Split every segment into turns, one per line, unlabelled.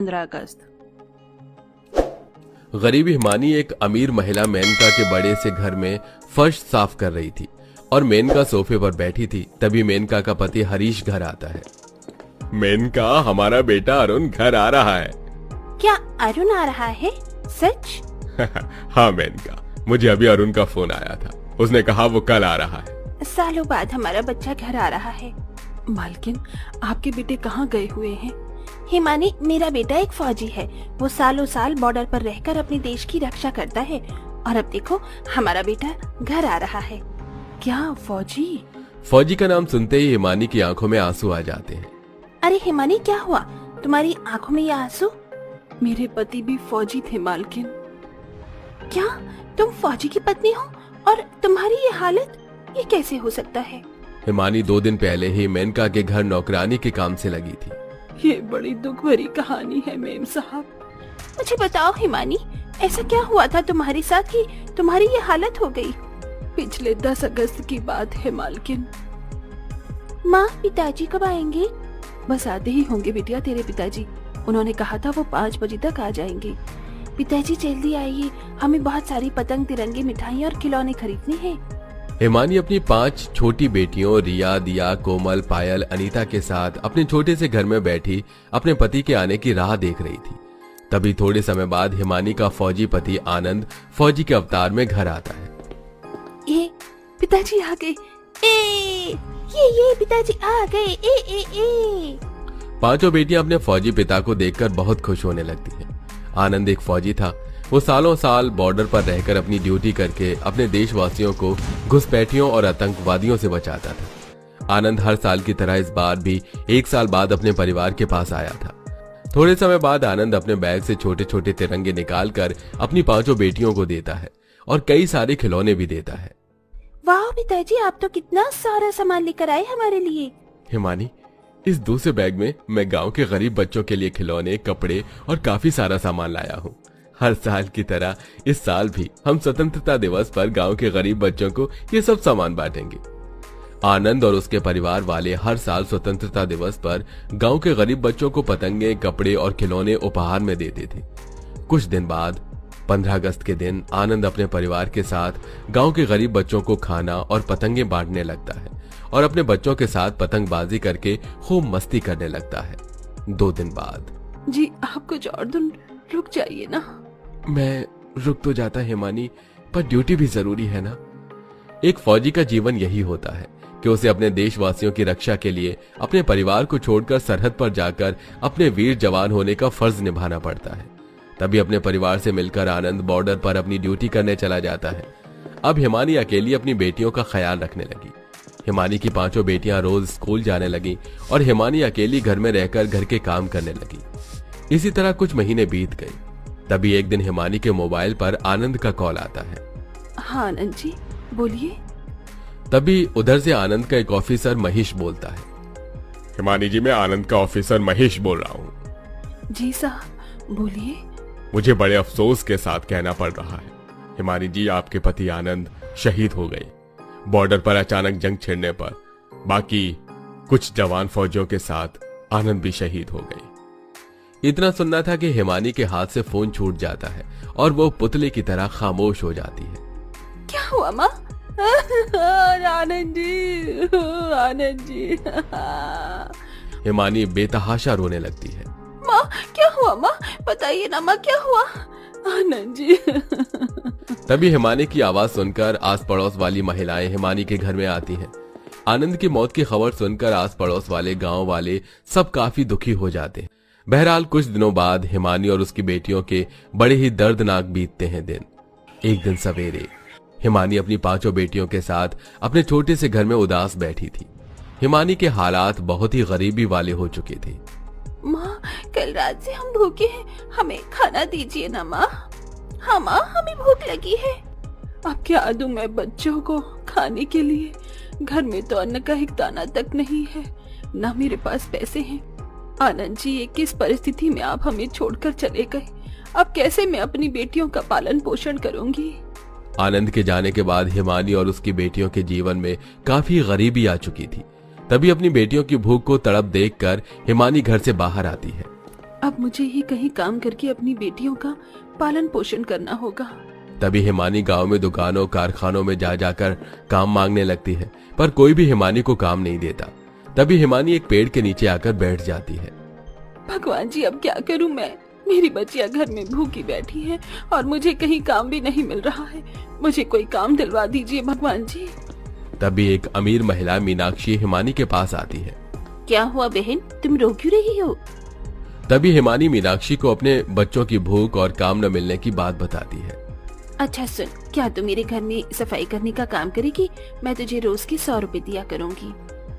15 अगस्त।
गरीब हिमानी एक अमीर महिला मेनका के बड़े से घर में फर्श साफ कर रही थी और मेनका सोफे पर बैठी थी। तभी मेनका का पति हरीश घर आता है। मेनका, हमारा बेटा अरुण घर आ रहा है।
क्या अरुण आ रहा है? सच?
हाँ मेनका, मुझे अभी अरुण का फोन आया था। उसने कहा वो कल आ रहा है।
सालों बाद हमारा बच्चा घर आ रहा है।
मालकिन, आपके बेटे कहाँ गए हुए हैं?
हिमानी, मेरा बेटा एक फौजी है। वो सालों साल बॉर्डर पर रहकर अपने देश की रक्षा करता है और अब देखो हमारा बेटा घर आ रहा है।
क्या फौजी?
फौजी का नाम सुनते ही हिमानी की आंखों में आंसू आ जाते हैं।
अरे हिमानी, क्या हुआ? तुम्हारी आंखों में ये आंसू?
मेरे पति भी फौजी थे मालकिन।
क्या तुम फौजी की पत्नी हो और तुम्हारी ये हालत? ये कैसे हो सकता है?
हिमानी 2 दिन पहले ही मेनका के घर नौकरानी के काम से लगी थी।
ये बड़ी दुख भरी कहानी है मेम साहब।
मुझे बताओ हिमानी, ऐसा क्या हुआ था तुम्हारे साथ कि तुम्हारी ये हालत हो गई?
पिछले 10 अगस्त की बात है मालकिन।
माँ, पिताजी कब आएंगे?
बस आते ही होंगे बिटिया तेरे पिताजी। उन्होंने कहा था वो 5 बजे तक आ जाएंगे।
पिताजी जल्दी आइए, हमें बहुत सारी पतंग, तिरंगे, मिठाई और खिलौने खरीदने हैं।
हिमानी अपनी 5 छोटी बेटियों रिया, दिया, कोमल, पायल, अनीता के साथ अपने छोटे से घर में बैठी अपने पति के आने की राह देख रही थी। तभी थोड़े समय बाद हिमानी का फौजी पति आनंद फौजी के अवतार में घर आता है।
ये पिताजी आ गए। ये पिताजी आ गए। ए।
5 बेटियां अपने फौजी पिता को देखकर बहुत खुश होने लगती हैं। आनंद एक फौजी था। वो सालों साल बॉर्डर पर रहकर अपनी ड्यूटी करके अपने देशवासियों को घुसपैठियों और आतंकवादियों से बचाता था। आनंद हर साल की तरह इस बार भी 1 साल बाद अपने परिवार के पास आया था। थोड़े समय बाद आनंद अपने बैग से छोटे छोटे तिरंगे निकालकर अपनी 5 बेटियों को देता है और कई सारे खिलौने भी देता है।
वाह पिताजी, आप तो कितना सारा सामान लेकर आए हमारे लिए।
हिमानी, इस दूसरे बैग में मैं गांव के गरीब बच्चों के लिए खिलौने, कपड़े और काफी सारा सामान लाया हूँ। हर साल की तरह इस साल भी हम स्वतंत्रता दिवस पर गांव के गरीब बच्चों को ये सब सामान बांटेंगे। आनंद और उसके परिवार वाले हर साल स्वतंत्रता दिवस पर गांव के गरीब बच्चों को पतंगे, कपड़े और खिलौने उपहार में देते थे। कुछ दिन बाद 15 अगस्त के दिन आनंद अपने परिवार के साथ गांव के गरीब बच्चों को खाना और पतंगे बांटने लगता है और अपने बच्चों के साथ पतंगबाजी करके खूब मस्ती करने लगता है। 2 दिन बाद।
जी, आप कुछ और दिन रुक जाइए ना।
मैं रुक तो जाता हिमानी, पर ड्यूटी भी जरूरी है ना। एक फौजी का जीवन यही होता है कि उसे अपने देशवासियों की रक्षा के लिए अपने परिवार को छोड़कर सरहद पर जाकर अपने वीर जवान होने का फर्ज निभाना पड़ता है। तभी अपने परिवार से मिलकर आनंद बॉर्डर पर अपनी ड्यूटी करने चला जाता है। अब हिमानी अकेली अपनी बेटियों का ख्याल रखने लगी। हिमानी की 5 बेटियां रोज स्कूल जाने लगी और हिमानी अकेली घर में रहकर घर के काम करने लगी। इसी तरह कुछ महीने बीत गए। तभी एक दिन हिमानी के मोबाइल पर आनंद का कॉल आता है।
हाँ आनंद जी, बोलिए।
तभी उधर से आनंद का एक ऑफिसर महेश बोलता है। हिमानी जी, मैं आनंद का ऑफिसर महेश बोल रहा हूँ।
जी साहब, बोलिए।
मुझे बड़े अफसोस के साथ कहना पड़ रहा है, हिमानी जी, आपके पति आनंद शहीद हो गए बॉर्डर पर अचानक जंग छिड़ने पर। बाकी कुछ जवान फौजियों के साथ आनंद भी शहीद हो गए। इतना सुनना था कि हिमानी के हाथ से फोन छूट जाता है और वो पुतले की तरह खामोश हो जाती है।
क्या हुआ माँ? आनंद जी, आनंद जी।
हिमानी बेतहाशा रोने लगती है।
माँ, क्या हुआ माँ? बताइए ना माँ, क्या हुआ? आनंद जी।
तभी हिमानी की आवाज सुनकर आस पड़ोस वाली महिलाएं हिमानी के घर में आती हैं। आनंद की मौत की खबर सुनकर आस पड़ोस वाले गांव वाले सब काफी दुखी हो जाते हैं। बहरहाल कुछ दिनों बाद हिमानी और उसकी बेटियों के बड़े ही दर्दनाक बीतते हैं दिन। एक दिन सवेरे हिमानी अपनी 5 बेटियों के साथ अपने छोटे से घर में उदास बैठी थी। हिमानी के हालात बहुत ही गरीबी वाले हो चुके थे।
माँ, कल रात से हम भूखे हैं, हमें खाना दीजिए ना माँ। हाँ माँ, हमें भूख लगी है।
अब क्या दूं मैं बच्चों को खाने के लिए? घर में तो अन्न का एक दाना तक नहीं है, ना मेरे पास पैसे हैं। आनंद जी, ये किस परिस्थिति में आप हमें छोड़कर चले गए? अब कैसे मैं अपनी बेटियों का पालन पोषण करूंगी?
आनंद के जाने के बाद हिमानी और उसकी बेटियों के जीवन में काफी गरीबी आ चुकी थी। तभी अपनी बेटियों की भूख को तड़प देखकर हिमानी घर से बाहर आती है।
अब मुझे ही कहीं काम करके अपनी बेटियों का पालन पोषण करना होगा।
तभी हिमानी गांव में दुकानों कारखानों में जा जाकर काम मांगने लगती है, पर कोई भी हिमानी को काम नहीं देता। तभी हिमानी एक पेड़ के नीचे आकर बैठ जाती है।
भगवान जी, अब क्या करूं मैं? मेरी बच्चियां घर में भूखी बैठी हैं और मुझे कहीं काम भी नहीं मिल रहा है। मुझे कोई काम दिलवा दीजिए भगवान जी।
तभी एक अमीर महिला मीनाक्षी हिमानी के पास आती है।
क्या हुआ बहन, तुम रो क्यों रही हो?
तभी हिमानी मीनाक्षी को अपने बच्चों की भूख और काम न मिलने की बात बताती है।
अच्छा सुन, क्या तू मेरे घर में सफाई करने का काम करेगी? मैं तुझे रोज के 100 रुपए दिया करूंगी।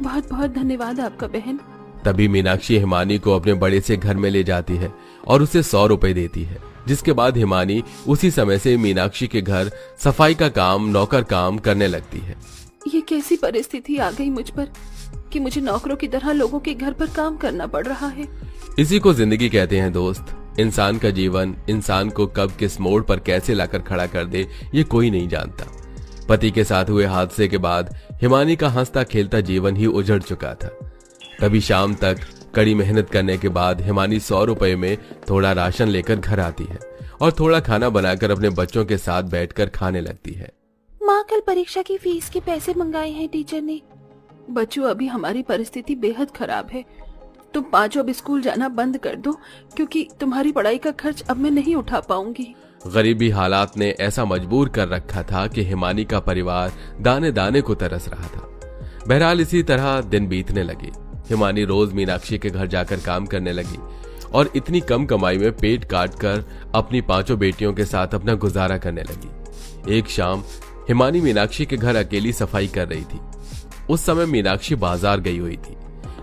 बहुत बहुत धन्यवाद आपका बहन।
तभी मीनाक्षी हिमानी को अपने बड़े से घर में ले जाती है और उसे 100 रुपए देती है, जिसके बाद हिमानी उसी समय से मीनाक्षी के घर सफाई का काम, नौकर काम करने लगती है।
ये कैसी परिस्थिति आ गई मुझ पर कि मुझे नौकरों की तरह लोगों के घर पर काम करना पड़ रहा है।
इसी को जिंदगी कहते हैं दोस्त। इंसान का जीवन इंसान को कब किस मोड़ पर कैसे लाकर खड़ा कर दे, ये कोई नहीं जानता। पति के साथ हुए हादसे के बाद हिमानी का हंसता खेलता जीवन ही उजड़ चुका था। तभी शाम तक कड़ी मेहनत करने के बाद हिमानी 100 रुपए में थोड़ा राशन लेकर घर आती है और थोड़ा खाना बनाकर अपने बच्चों के साथ बैठकर खाने लगती है।
माँ, कल परीक्षा की फीस के पैसे मंगाए हैं टीचर ने।
बच्चों, अभी हमारी परिस्थिति बेहद खराब है। तुम पांचों अब स्कूल जाना बंद कर दो, क्योंकि तुम्हारी पढ़ाई का खर्च अब मैं नहीं उठा पाऊंगी।
गरीबी हालात ने ऐसा मजबूर कर रखा था कि हिमानी का परिवार दाने दाने को तरस रहा था। बहरहाल इसी तरह दिन बीतने लगे। हिमानी रोज मीनाक्षी के घर जाकर काम करने लगी और इतनी कम कमाई में पेट काट कर अपनी 5 बेटियों के साथ अपना गुजारा करने लगी। एक शाम हिमानी मीनाक्षी के घर अकेली सफाई कर रही थी। उस समय मीनाक्षी बाजार गई हुई थी।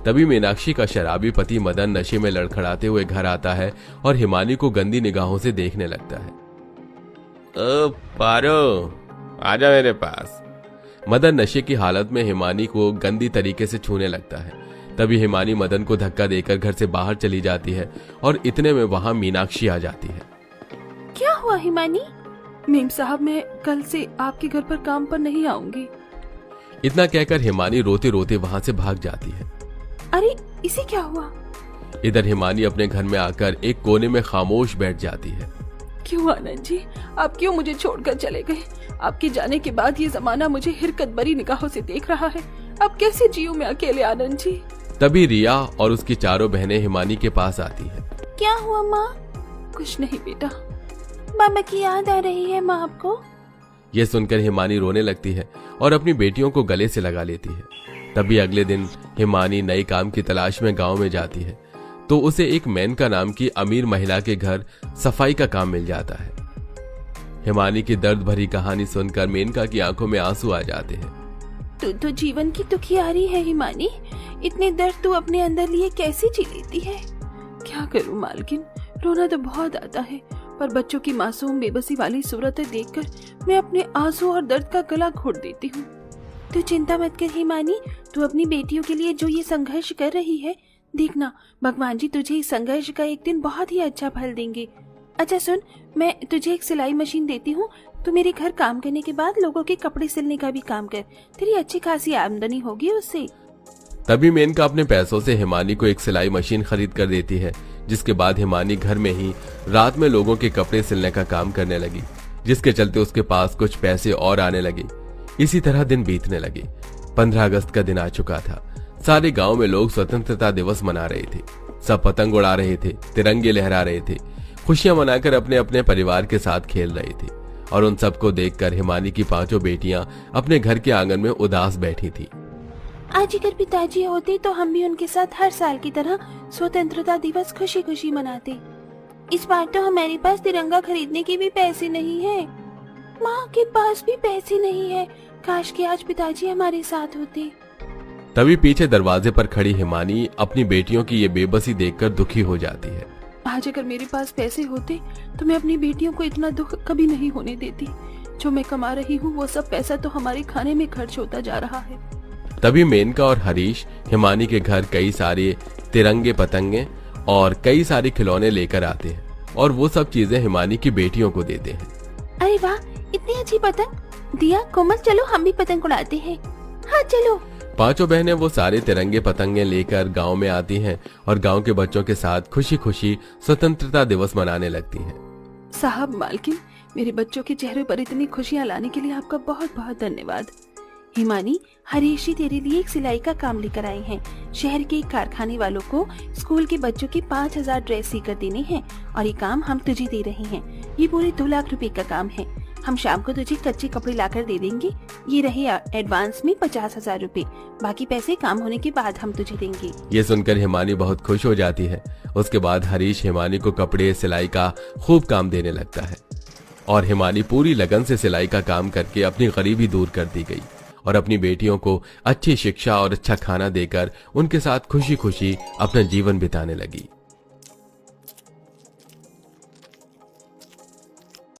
तभी मीनाक्षी का शराबी पति मदन नशे में लड़खड़ाते हुए घर आता है और हिमानी को गंदी निगाहों से देखने लगता है। ओ पारो, आजा मेरे पास। मदन नशे की हालत में हिमानी को गंदी तरीके से छूने लगता है। तभी हिमानी मदन को धक्का देकर घर से बाहर चली जाती है और इतने में वहां मीनाक्षी आ जाती है।
क्या हुआ हिमानी?
मेम साहब, मैं कल से आपके घर पर काम पर नहीं आऊंगी।
इतना कहकर हिमानी रोते रोते वहां से भाग जाती है।
अरे, इसे क्या हुआ?
इधर हिमानी अपने घर में आकर एक कोने में खामोश बैठ जाती है।
क्यों आनंद जी, आप क्यों मुझे छोड़कर चले गए? आपके जाने के बाद ये जमाना मुझे हिरकत भरी निगाहों से देख रहा है। अब कैसे जीऊं मैं अकेले आनंद जी?
तभी रिया और उसकी 4 बहनें हिमानी के पास आती हैं।
क्या हुआ माँ?
कुछ नहीं बेटा।
मामा की याद आ रही है माँ आपको?
ये सुनकर हिमानी रोने लगती है और अपनी बेटियों को गले से लगा लेती है। तभी अगले दिन हिमानी नई काम की तलाश में गांव में जाती है तो उसे एक मेनका नाम की अमीर महिला के घर सफाई का काम मिल जाता है। हिमानी की दर्द भरी कहानी सुनकर मेनका की आंखों में आंसू आ जाते हैं।
तू तो जीवन की दुखियारी है हिमानी। इतने दर्द तू अपने अंदर लिए कैसे जी लेती है?
क्या करूं मालकिन, रोना तो बहुत आता है, पर बच्चों की मासूम बेबसी वाली सूरतें देखकर मैं अपने आंसू और दर्द का गला घोट देती हूँ।
तू चिंता मत कर हिमानी, तू अपनी बेटियों के लिए जो ये संघर्ष कर रही है, देखना भगवान जी तुझे इस संघर्ष का एक दिन बहुत ही अच्छा फल देंगे। अच्छा सुन, मैं तुझे एक सिलाई मशीन देती हूँ। तू मेरे घर काम करने के बाद लोगों के कपड़े सिलने का भी काम कर। तेरी अच्छी खासी आमदनी होगी उससे।
तभी मेनका अपने पैसों से हिमानी को एक सिलाई मशीन खरीद कर देती है, जिसके बाद हिमानी घर में ही रात में लोगों के कपड़े सिलने का काम करने लगी, जिसके चलते उसके पास कुछ पैसे और आने लगे। इसी तरह दिन बीतने लगे। 15 अगस्त का दिन आ चुका था। सारे गांव में लोग स्वतंत्रता दिवस मना रहे थे। सब पतंग उड़ा रहे थे, तिरंगे लहरा रहे थे, खुशियां मनाकर अपने अपने परिवार के साथ खेल रहे थे। और उन सबको देखकर हिमानी की 5 बेटियां अपने घर के आंगन में उदास बैठी थी।
आज अगर पिताजी होते तो हम भी उनके साथ हर साल की तरह स्वतंत्रता दिवस खुशी खुशी मनाते। इस बार तो हमारे पास तिरंगा खरीदने के भी पैसे नहीं है। माँ के पास भी पैसे नहीं है। काश कि आज पिताजी हमारे साथ होते।
तभी पीछे दरवाजे पर खड़ी हिमानी अपनी बेटियों की ये बेबसी देखकर दुखी हो जाती है।
आज अगर मेरे पास पैसे होते तो मैं अपनी बेटियों को इतना दुख कभी नहीं होने देती। जो मैं कमा रही हूँ वो सब पैसा तो हमारे खाने में खर्च होता जा रहा है।
तभी मेनका और हरीश हिमानी के घर कई सारे तिरंगे, पतंगे और कई सारे खिलौने लेकर आते हैं और वो सब चीजें हिमानी की बेटियों को देते हैं।
अरे वाह, इतनी अच्छी पतंग। दिया, कोमल, चलो हम भी पतंग उड़ाते हैं। हाँ चलो।
पांचों बहनें वो सारे तिरंगे पतंगे लेकर गांव में आती हैं और गांव के बच्चों के साथ खुशी खुशी स्वतंत्रता दिवस मनाने लगती हैं।
साहब मालकिन, मेरे बच्चों के चेहरे पर इतनी खुशियां लाने के लिए आपका बहुत बहुत धन्यवाद।
हिमानी, हरीश जी तेरे लिए एक सिलाई का काम लेकर आए हैं। शहर के एक कारखाने वालों को स्कूल के बच्चों के 5,000 ड्रेस सीकर देने हैं और ये काम हम तुझे दे रहे हैं। ये पूरे 2 लाख रुपए का काम है। हम शाम को तुझे कच्चे कपड़े लाकर दे देंगे। ये रहे एडवांस में 50,000 रुपए, बाकी पैसे काम होने के बाद हम तुझे देंगे।
ये सुनकर हिमानी बहुत खुश हो जाती है। उसके बाद हरीश हिमानी को कपड़े सिलाई का खूब काम देने लगता है और हिमानी पूरी लगन से सिलाई का काम करके अपनी गरीबी दूर कर दी गई और अपनी बेटियों को अच्छी शिक्षा और अच्छा खाना देकर उनके साथ खुशी खुशी अपना जीवन बिताने लगी।